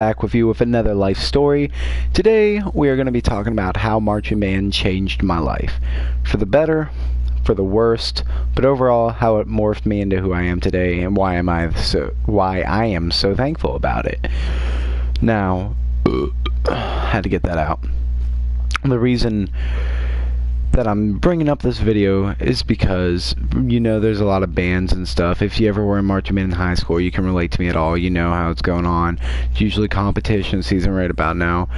back with you with another life story. Today, we are going to be talking about how marching band changed my life. For the better, for the worst, but overall, how it morphed me into who I am today and why I am so thankful about it. Now, had to get that out. The reason that I'm bringing up this video is because, there's a lot of bands and stuff. If you ever were in marching band in high school, you can relate to me at all. You know how it's going on. It's usually competition season right about now.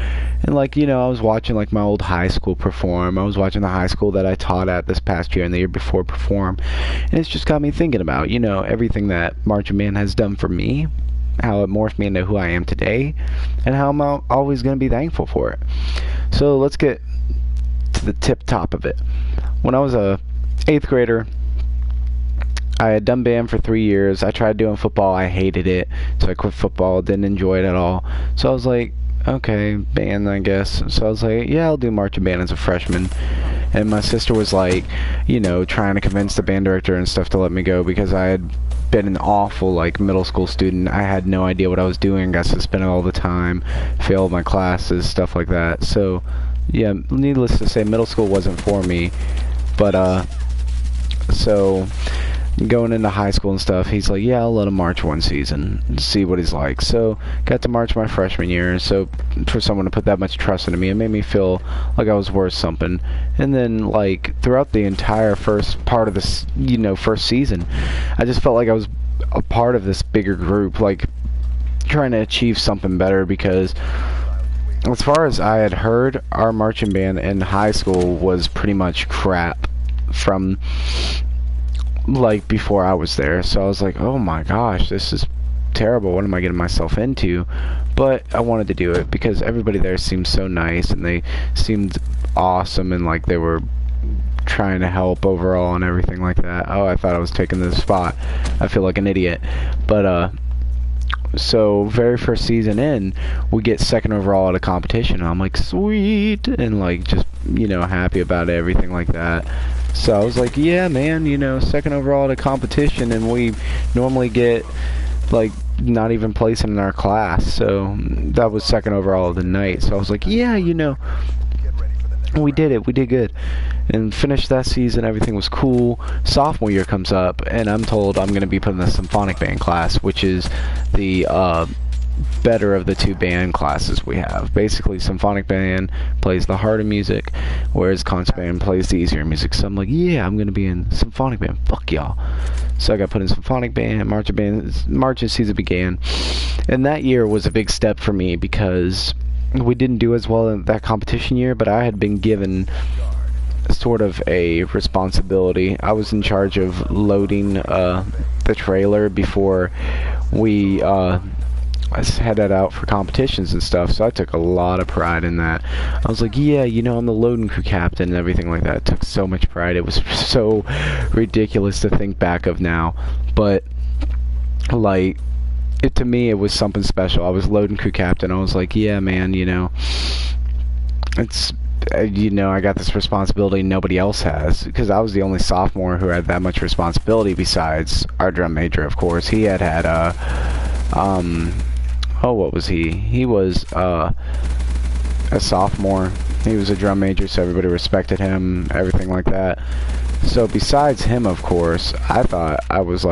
And I was watching my old high school perform. I was watching the high school that I taught at this past year and the year before perform. And it's just got me thinking about, everything that marching band has done for me, how it morphed me into who I am today, and how I'm always going to be thankful for it. So let's get to the tip top of it. When I was a 8th grader, I had done band for 3 years. I tried doing football. I hated it, so I quit football. Didn't enjoy it at all. So I was like, okay, band, I guess. So I was like, yeah, I'll do marching band as a freshman. And my sister was like, trying to convince the band director and stuff to let me go because I had been an awful middle school student. I had no idea what I was doing. Got suspended all the time, failed my classes, stuff like that. So yeah, needless to say, middle school wasn't for me. But so going into high school and stuff, he's like, yeah, I'll let him march one season, see what he's like. So got to march my freshman year. So for someone to put that much trust into me, it made me feel like I was worth something. And then throughout the entire first part of this, first season, I just felt like I was a part of this bigger group, trying to achieve something better, because as far as I had heard, our marching band in high school was pretty much crap from before I was there. So I was like, oh my gosh, this is terrible. What am I getting myself into? But I wanted to do it because everybody there seemed so nice and they seemed awesome, and they were trying to help overall and everything like that. Oh, I thought I was taking this spot. I feel like an idiot. But so very first season in, we get second overall at a competition, and I'm like, sweet, and just happy about it, everything like that. So I was like, yeah, man, second overall at a competition, and we normally get not even placing in our class. So that was second overall of the night. So I was like, yeah, we did it. We did good. And finished that season. Everything was cool. Sophomore year comes up, and I'm told I'm going to be put in the symphonic band class, which is the better of the two band classes we have. Basically, symphonic band plays the harder music, whereas concert band plays the easier music. So I'm like, yeah, I'm going to be in symphonic band. Fuck y'all. So I got put in symphonic band. Marching season began. And that year was a big step for me because we didn't do as well in that competition year, but I had been given sort of a responsibility. I was in charge of loading the trailer before we headed out for competitions and stuff, so I took a lot of pride in that. I was like, yeah, I'm the loading crew captain and everything like that. I took so much pride. It was so ridiculous to think back of now, but to me, it was something special. I was loading crew captain. I was like, yeah, man, it's I got this responsibility nobody else has, because I was the only sophomore who had that much responsibility besides our drum major, of course. He had what was he? He was a sophomore. He was a drum major, so everybody respected him, everything like that. So besides him, of course, I thought I was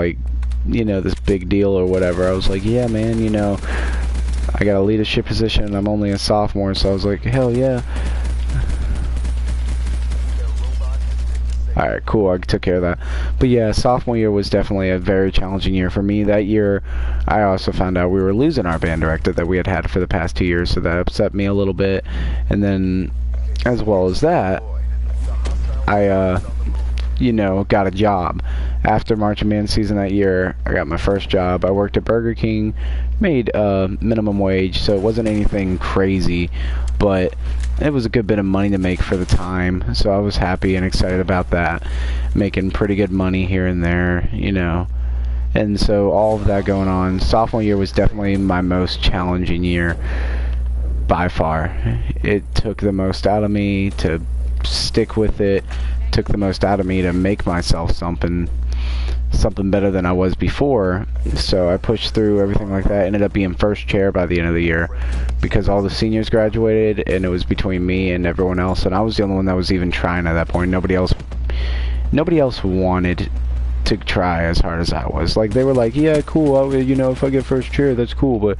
this big deal or whatever. I was like, yeah, man, I got a leadership position and I'm only a sophomore, so I was like, hell yeah. Alright, cool, I took care of that. But yeah, sophomore year was definitely a very challenging year for me. That year, I also found out we were losing our band director that we had had for the past 2 years, so that upset me a little bit. And then, as well as that, I, got a job. After marching band season that year, I got my first job. I worked at Burger King, made minimum wage, so it wasn't anything crazy, but it was a good bit of money to make for the time, so I was happy and excited about that. Making pretty good money here and there, And so all of that going on, sophomore year was definitely my most challenging year by far. It took the most out of me to stick with it, took the most out of me to make myself something. something better than I was before. So I pushed through everything like that. Ended up being first chair by the end of the year because all the seniors graduated, and it was between me and everyone else, and I was the only one that was even trying at that point. Nobody else wanted to try as hard as I was. Like, they were like, yeah, cool, you know, if I get first chair, that's cool, but,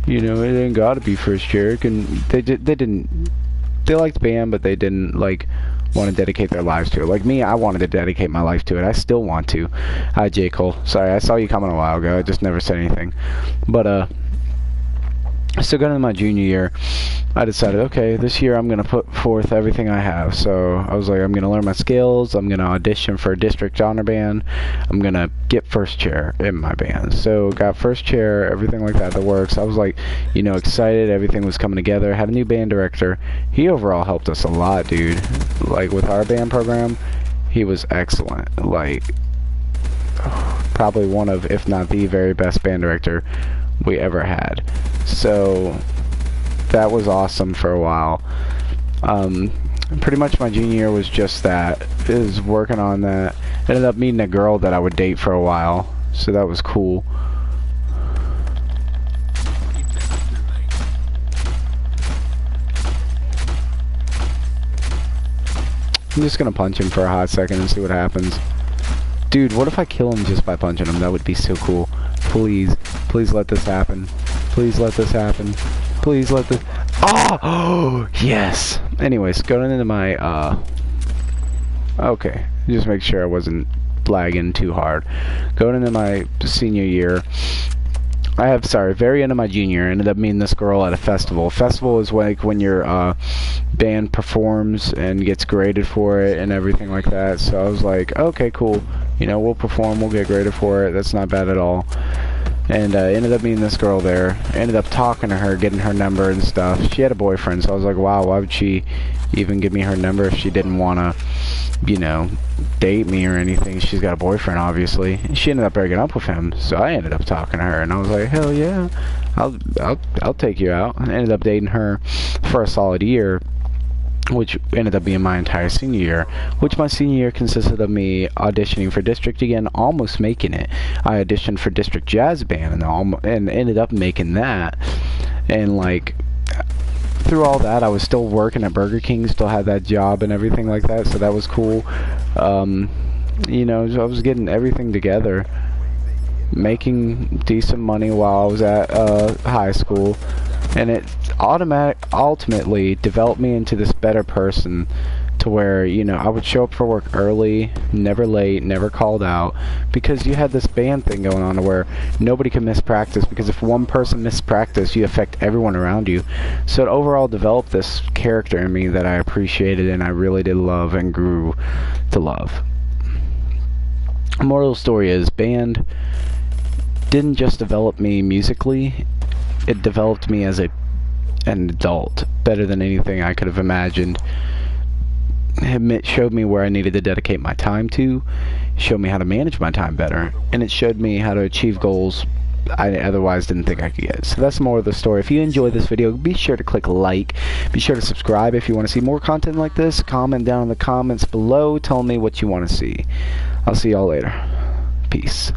you know, it ain't gotta be first chair. They liked band, but they didn't, like, want to dedicate their lives to it. Like me, I wanted to dedicate my life to it. I still want to. Hi, J. Cole. Sorry, I saw you coming a while ago. I just never said anything. But, so going into my junior year, I decided, okay, this year I'm going to put forth everything I have. So I was like, I'm going to learn my skills. I'm going to audition for a district honor band. I'm going to get first chair in my band. So got first chair, everything like that works. I was like, you know, excited. Everything was coming together. Had a new band director. He overall helped us a lot, dude. Like, with our band program, he was excellent. Like, probably one of, if not the very best band director we ever had. So that was awesome for a while. Pretty much my junior year was just that. Is working on that. Ended up meeting a girl that I would date for a while, so that was cool. I'm just gonna punch him for a hot second and see what happens. Dude, what if I kill him just by punching him? That would be so cool. Please, please let this happen. Please let this happen. Please let this... Oh! Yes! Anyways, going into my, okay. Just make sure I wasn't lagging too hard. Going into my senior year... very end of my junior year, ended up meeting this girl at a festival. Festival is like when your band performs and gets graded for it and everything like that. So I was like, okay, cool. You know, we'll perform, we'll get graded for it. That's not bad at all. And ended up meeting this girl there. Ended up talking to her, getting her number and stuff. She had a boyfriend, so I was like, wow, why would she even give me her number if she didn't want to, you know, date me or anything? She's got a boyfriend, obviously. And she ended up breaking up with him, so I ended up talking to her, and I was like, hell yeah, I'll take you out. And ended up dating her for a solid year, which ended up being my entire senior year, which my senior year consisted of me auditioning for district again, almost making it. I auditioned for district jazz band and ended up making that. And like, through all that, I was still working at Burger King, still had that job and everything like that, so that was cool. You know, I was getting everything together, making decent money while I was at high school, and it ultimately developed me into this better person, to where, you know, I would show up for work early, never late, never called out, because you had this band thing going on to where nobody could miss practice, because if one person missed practice, you affect everyone around you. So it overall developed this character in me that I appreciated and I really did love and grew to love. Moral of the story is, band didn't just develop me musically, it developed me as an adult better than anything I could have imagined. It showed me where I needed to dedicate my time to, showed me how to manage my time better, and it showed me how to achieve goals I otherwise didn't think I could get. So that's more of the story. If you enjoyed this video, be sure to click like, be sure to subscribe if you want to see more content like this, comment down in the comments below, tell me what you want to see. I'll see y'all later. Peace.